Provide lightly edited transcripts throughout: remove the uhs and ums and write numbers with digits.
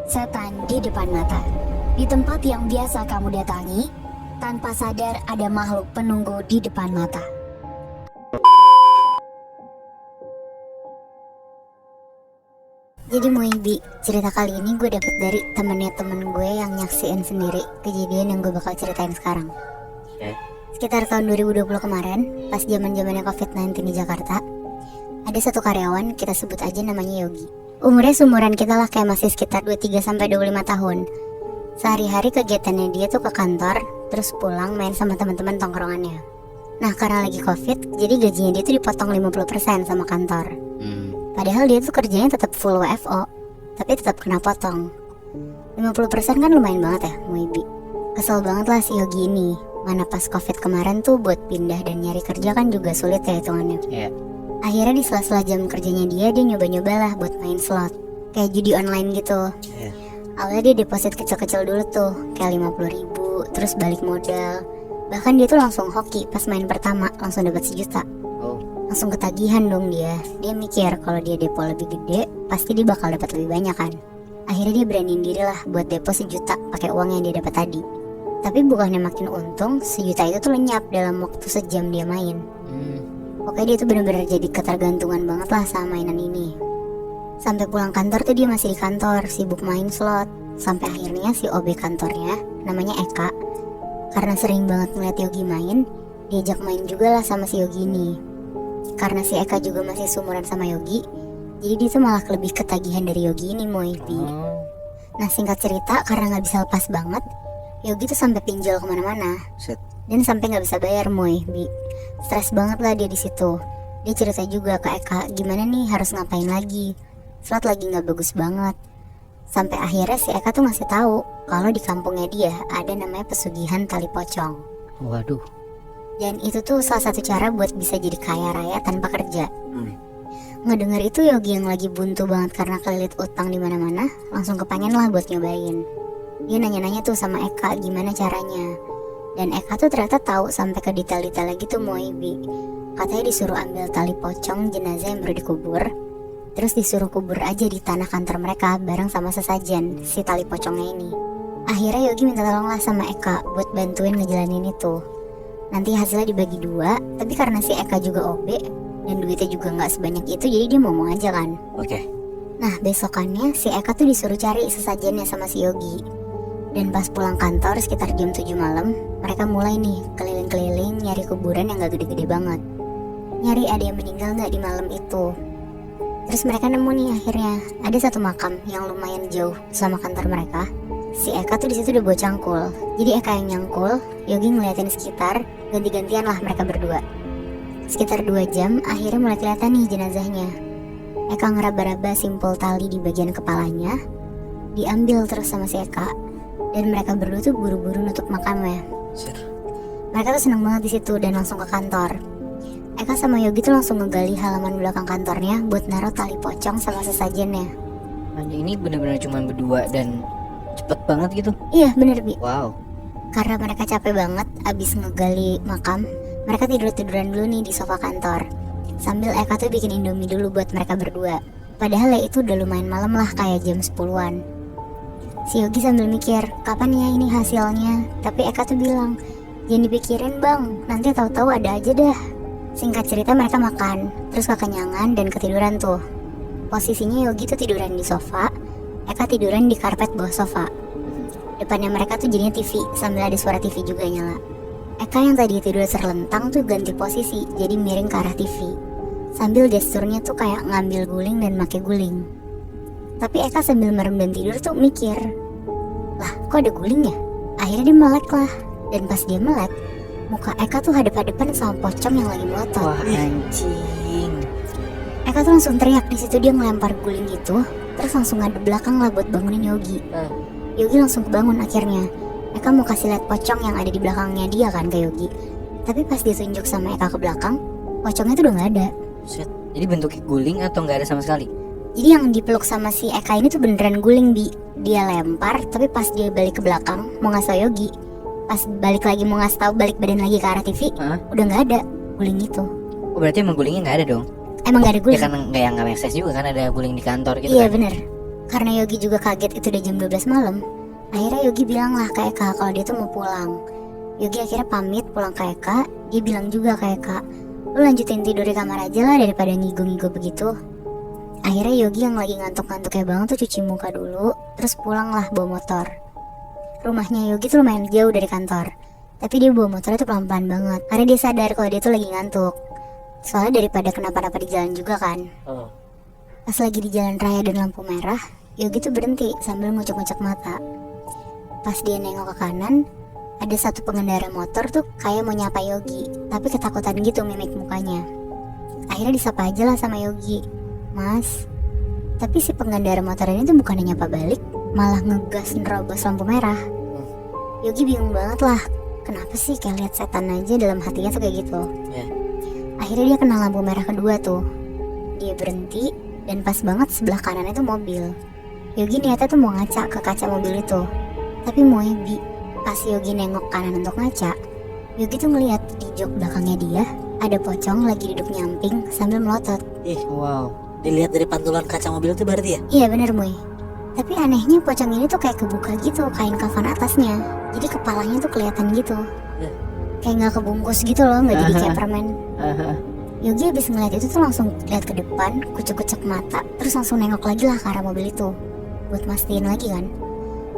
Setan di depan mata. Di tempat yang biasa kamu datangi, tanpa sadar ada makhluk penunggu di depan mata. Jadi Moibi, cerita kali ini gue dapet dari temennya temen gue yang nyaksiin sendiri kejadian yang gue bakal ceritain sekarang. Sekitar tahun 2020 kemarin, pas zaman-zamannya COVID-19 di Jakarta, ada satu karyawan, kita sebut aja namanya Yogi. Umurnya seumuran kita lah, kayak masih sekitar 23-25 tahun. Sehari-hari kegiatannya dia tuh ke kantor, terus pulang main sama teman-teman tongkrongannya. Nah, karena lagi COVID, jadi gajinya dia tuh dipotong 50% sama kantor. Padahal dia tuh kerjanya tetap full WFO, tapi tetap kena potong. 50% kan lumayan banget ya, Moibi. Kesel banget lah si Yogi ini. Mana pas COVID kemarin tuh buat pindah dan nyari kerja kan juga sulit ya hitungannya. Akhirnya di sela-sela jam kerjanya dia nyoba-nyoba lah buat main slot, kayak judi online gitu. Awalnya dia deposit kecil-kecil dulu tuh, kayak 50.000, terus balik modal. Bahkan dia tuh langsung hoki pas main pertama, langsung dapat 1 juta. Langsung ketagihan dong dia. Dia mikir kalau dia depo lebih gede, pasti dia bakal dapat lebih banyak kan. Akhirnya dia beraniin diri lah buat depo 1 juta pakai uang yang dia dapat tadi. Tapi bukannya makin untung, 1 juta itu tuh lenyap dalam waktu sejam dia main. Pokoknya dia tuh bener-bener jadi ketergantungan banget lah sama mainan ini. Sampai pulang kantor tuh dia masih di kantor, sibuk main slot. Sampai akhirnya si OB kantornya, namanya Eka, karena sering banget ngeliat Yogi main, diajak main juga lah sama si Yogi ini. Karena si Eka juga masih seumuran sama Yogi, jadi dia tuh malah lebih ketagihan dari Yogi ini, Moibi. Nah, singkat cerita, karena gak bisa lepas banget, Yogi tuh sampai pinjol kemana-mana. Dan sampai gak bisa bayar, Moibi. Stres banget lah dia di situ. Dia cerita juga ke Eka, gimana nih harus ngapain lagi. Slot lagi gak bagus banget. Sampai akhirnya si Eka tuh ngasih tahu kalau di kampungnya dia ada namanya pesugihan tali pocong. Waduh. Dan itu tuh salah satu cara buat bisa jadi kaya raya tanpa kerja. Ngedenger itu Yogi yang lagi buntu banget karena kelilit utang di mana-mana, langsung kepengen lah buat nyobain. Dia nanya-nanya tuh sama Eka gimana caranya. Dan Eka tuh ternyata tahu sampai ke detail-detail lagi tuh Moibi. Katanya disuruh ambil tali pocong jenazah yang baru dikubur, terus disuruh kubur aja di tanah kantor mereka bareng sama sesajen si tali pocongnya ini. Akhirnya Yogi minta tolong lah sama Eka buat bantuin ngejalanin itu. Nanti hasilnya dibagi 2, tapi karena si Eka juga OB dan duitnya juga gak sebanyak itu, jadi dia mau aja kan. Nah, besokannya si Eka tuh disuruh cari sesajennya sama si Yogi. Dan pas pulang kantor sekitar jam 7 malam, mereka mulai nih keliling-keliling nyari kuburan yang gak gede-gede banget. Nyari ada yang meninggal gak di malam itu. Terus mereka nemu nih akhirnya ada satu makam yang lumayan jauh sama kantor mereka. Si Eka tuh di situ udah bawa cangkul. Jadi Eka yang nyangkul, Yogi ngeliatin sekitar, ganti-gantian lah mereka berdua. Sekitar 2 jam, akhirnya mulai kelihatan nih jenazahnya. Eka ngeraba-raba simpul tali di bagian kepalanya, diambil terus sama si Eka. Dan mereka berdua tuh buru-buru nutup makamnya. Mereka tuh seneng banget di situ dan langsung ke kantor. Eka sama Yogi tuh langsung ngegali halaman belakang kantornya buat naruh tali pocong sama sesajennya. Ini bener-bener cuma berdua dan cepet banget gitu. Iya bener Bi. Wow. Karena mereka capek banget abis ngegali makam, mereka tidur-tiduran dulu nih di sofa kantor. Sambil Eka tuh bikin indomie dulu buat mereka berdua. Padahal ya itu udah lumayan malam lah, kayak jam 10-an. Si Yogi sambil mikir, kapan ya ini hasilnya? Tapi Eka tuh bilang, jangan dipikirin bang, nanti tahu-tahu ada aja dah. Singkat cerita mereka makan, terus kekenyangan dan ketiduran tuh. Posisinya Yogi tuh tiduran di sofa, Eka tiduran di karpet bawah sofa. Depannya mereka tuh jadinya TV, sambil ada suara TV juga nyala. Eka yang tadi tidur serlentang tuh ganti posisi, jadi miring ke arah TV. Sambil gesturnya tuh kayak ngambil guling dan make guling. Tapi Eka sambil merem dan tidur tuh mikir, lah kok ada guling ya? Akhirnya dia melek lah. Dan pas dia melek, muka Eka tuh hadap-hadapan sama pocong yang lagi melotot. Wah anjing. Eka tuh langsung teriak, di situ dia ngelempar guling itu, terus langsung ngadep belakang lah buat bangunin Yogi. Yogi langsung kebangun akhirnya. Eka mau kasih lihat pocong yang ada di belakangnya dia kan ke Yogi. Tapi pas dia tunjuk sama Eka ke belakang, pocongnya tuh udah gak ada. Jadi bentuknya guling atau gak ada sama sekali? Jadi yang dipeluk sama si Eka ini tuh beneran guling Bi. Dia lempar, tapi pas dia balik ke belakang mau ngasih tau Yogi, pas balik lagi mau ngasih tahu balik badan lagi ke arah TV, udah gak ada guling itu. Oh berarti emang gulingnya gak ada dong? Emang gak ada guling? Ya kan gak make sense juga kan ada guling di kantor gitu. Iya kan? bener. Karena Yogi juga kaget itu udah jam 12 malam, akhirnya Yogi bilang lah ke Eka kalau dia tuh mau pulang. Yogi akhirnya pamit pulang ke Eka. Dia bilang juga ke Eka, lu lanjutin tidur di kamar aja lah daripada ngigo-ngigo begitu. Akhirnya Yogi yang lagi ngantuk-ngantuknya banget tuh cuci muka dulu, terus pulang lah bawa motor. Rumahnya Yogi tuh lumayan jauh dari kantor, tapi dia bawa motornya tuh pelan-pelan banget karena dia sadar kalau dia tuh lagi ngantuk. Soalnya daripada kenapa-napa di jalan juga kan. Pas lagi di jalan raya dan lampu merah, Yogi tuh berhenti sambil ngucek-ngucek mata. Pas dia nengok ke kanan, ada satu pengendara motor tuh kayak mau nyapa Yogi, tapi ketakutan gitu mimik mukanya. Akhirnya disapa aja lah sama Yogi, "Mas." Tapi si pengendara motor ini tuh bukannya nyapa balik, malah ngegas nerobos lampu merah. Yogi bingung banget lah, kenapa sih kayak lihat setan aja dalam hatinya tuh kayak gitu. Akhirnya dia kena lampu merah kedua tuh. Dia berhenti dan pas banget sebelah kanan itu mobil. Yogi niatnya tuh mau ngaca ke kaca mobil itu, tapi Moebi pas Yogi nengok kanan untuk ngaca, Yogi tuh ngeliat di jok belakangnya dia ada pocong lagi duduk nyamping sambil melotot. Wow. Dilihat dari pantulan kaca mobil itu berarti ya? Iya bener Moe. Tapi anehnya pocong ini tuh kayak kebuka gitu kain kafan atasnya, jadi kepalanya tuh kelihatan gitu. Kayak nggak kebungkus gitu loh, nggak jadi kayak permen. Yogi abis ngeliat itu tuh langsung lihat ke depan, kucek-kucek mata, terus langsung nengok lagi lah ke arah mobil itu buat mastiin lagi kan.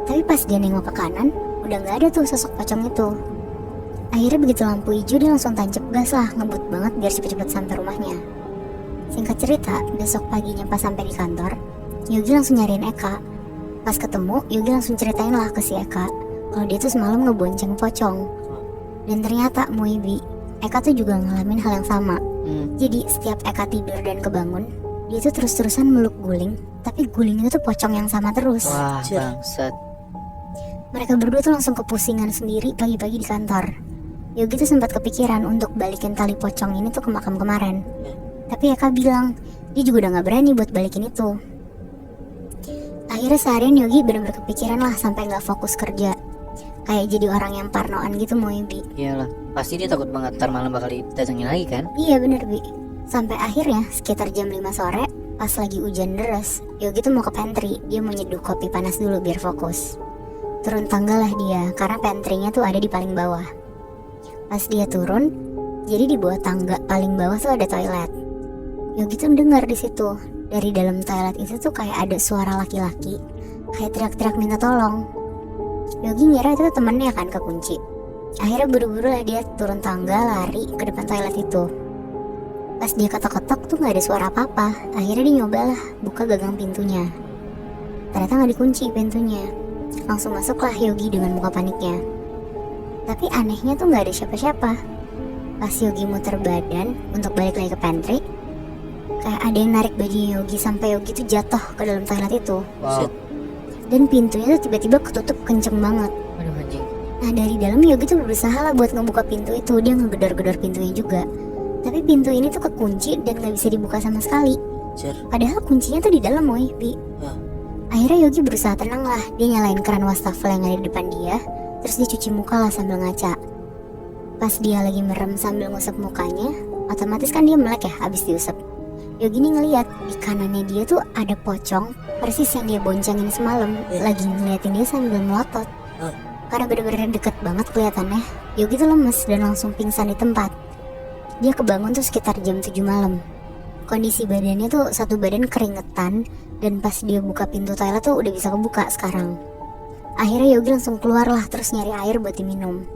Tapi pas dia nengok ke kanan, udah nggak ada tuh sosok pocong itu. Akhirnya begitu lampu hijau dia langsung tancap gas lah, ngebut banget biar cepet-cepet sampai rumahnya. Singkat cerita, besok paginya pas sampai di kantor, Yogi langsung nyariin Eka. Pas ketemu, Yogi langsung ceritain lah ke si Eka kalau dia tuh semalam ngebonceng pocong. Dan ternyata Moebi, Eka tuh juga ngalamin hal yang sama. Jadi setiap Eka tidur dan kebangun, dia tuh terus-terusan meluk guling, tapi guling itu tuh pocong yang sama terus. Wah, bangsat. Mereka berdua tuh langsung kepusingan sendiri pagi-pagi di kantor. Yogi tuh sempat kepikiran untuk balikin tali pocong ini tuh ke makam kemarin. Tapi Eka bilang, dia juga udah gak berani buat balikin itu. Akhirnya seharian Yogi bener-bener kepikiran lah sampai gak fokus kerja. Kayak jadi orang yang parnoan gitu Moebi. Iyalah, pasti dia takut banget ntar malam bakal didatengin lagi kan? Iya bener Bi. Sampai akhirnya sekitar jam 5 sore, pas lagi hujan deras, Yogi tuh mau ke pantry. Dia mau nyeduh kopi panas dulu biar fokus. Turun tangga lah dia, karena pantry-nya tuh ada di paling bawah. Pas dia turun, jadi di bawah tangga paling bawah tuh ada toilet. Yogi tuh dengar di situ, dari dalam toilet itu tuh kayak ada suara laki-laki, kayak teriak-teriak minta tolong. Yogi ngira itu tuh temennya kan kekunci. Akhirnya buru-buru lah dia turun tangga lari ke depan toilet itu. Pas dia ketok-ketok tuh nggak ada suara apa-apa. Akhirnya dia nyobalah buka gagang pintunya. Ternyata nggak dikunci pintunya. Langsung masuklah Yogi dengan muka paniknya. Tapi anehnya tuh nggak ada siapa-siapa. Pas Yogi muter badan untuk balik lagi ke pantry, kayak ada yang narik bajunya Yogi sampai Yogi tuh jatuh ke dalam toilet itu. Wow. Dan pintunya tuh tiba-tiba ketutup kenceng banget. Aduh anjing. Nah dari dalam Yogi tuh berusaha lah buat ngebuka pintu itu. Dia ngegedor-gedor pintunya juga. Tapi pintu ini tuh kekunci dan gak bisa dibuka sama sekali. Padahal kuncinya tuh di dalam Bi. Akhirnya Yogi berusaha tenang lah. Dia nyalain keran wastafel yang ada di depan dia. Terus dia cuci muka lah sambil ngaca. Pas dia lagi merem sambil ngusap mukanya, otomatis kan dia melek ya abis diusap. Yogi nih ngeliat di kanannya dia tuh ada pocong persis yang dia boncengin semalam, lagi ngeliatin dia sambil melotot. Karena bener-bener deket banget kelihatannya, Yogi tuh lemes dan langsung pingsan di tempat. Dia kebangun tuh sekitar jam 7 malam. Kondisi badannya tuh satu badan keringetan, dan pas dia buka pintu toilet tuh udah bisa kebuka sekarang. Akhirnya Yogi langsung keluar lah terus nyari air buat diminum.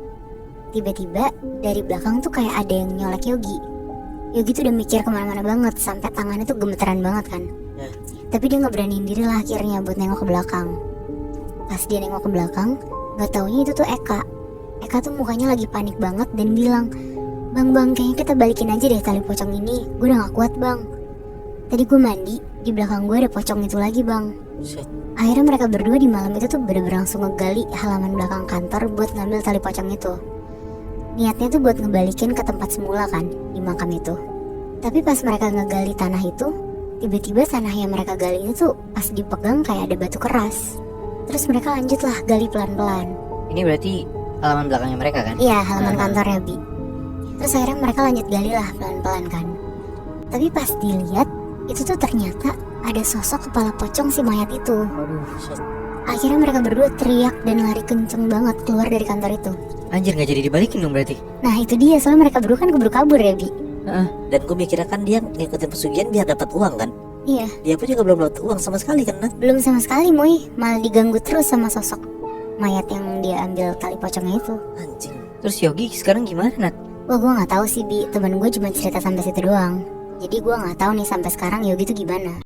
Tiba-tiba dari belakang tuh kayak ada yang nyolek Yogi. Yogi tuh udah mikir kemana-mana banget sampai tangannya tuh gemeteran banget kan. Tapi dia nggak beraniin diri lah akhirnya buat nengok ke belakang. Pas dia nengok ke belakang, nggak taunya itu tuh Eka. Eka tuh mukanya lagi panik banget dan bilang, Bang, kayaknya kita balikin aja deh tali pocong ini. Gue udah gak kuat bang. Tadi gue mandi, di belakang gue ada pocong itu lagi bang. Akhirnya mereka berdua di malam itu tuh bener-bener langsung ngegali halaman belakang kantor buat ngambil tali pocong itu. Niatnya tuh buat ngebalikin ke tempat semula kan, di makam itu. Tapi pas mereka ngegali tanah itu, tiba-tiba tanah yang mereka gali itu tuh pas dipegang kayak ada batu keras. Terus mereka lanjut lah gali pelan-pelan. Ini berarti halaman belakangnya mereka kan? Iya, halaman kantornya Bi. Terus akhirnya mereka lanjut gali lah pelan-pelan kan. Tapi pas dilihat, itu tuh ternyata ada sosok kepala pocong si mayat itu. Waduh, Akhirnya mereka berdua teriak dan lari kenceng banget keluar dari kantor itu. anjir nggak jadi dibalikin dong berarti. Nah itu dia, soalnya mereka berdua kan keburu kabur ya Bi. Heeh. Dan gue mikirnya kan dia ngikutin pesugihan biar dapat uang kan. Iya, Dia pun juga belum dapat uang sama sekali kan, Nat. belum sama sekali Moy, malah diganggu terus sama sosok mayat yang dia ambil tali pocongnya itu. Anjing. Terus Yogi sekarang gimana, Nat? Wah gue nggak tahu sih Bi, temen gue cuma cerita sampai situ doang. Jadi gue nggak tahu nih sampai sekarang Yogi tuh gimana.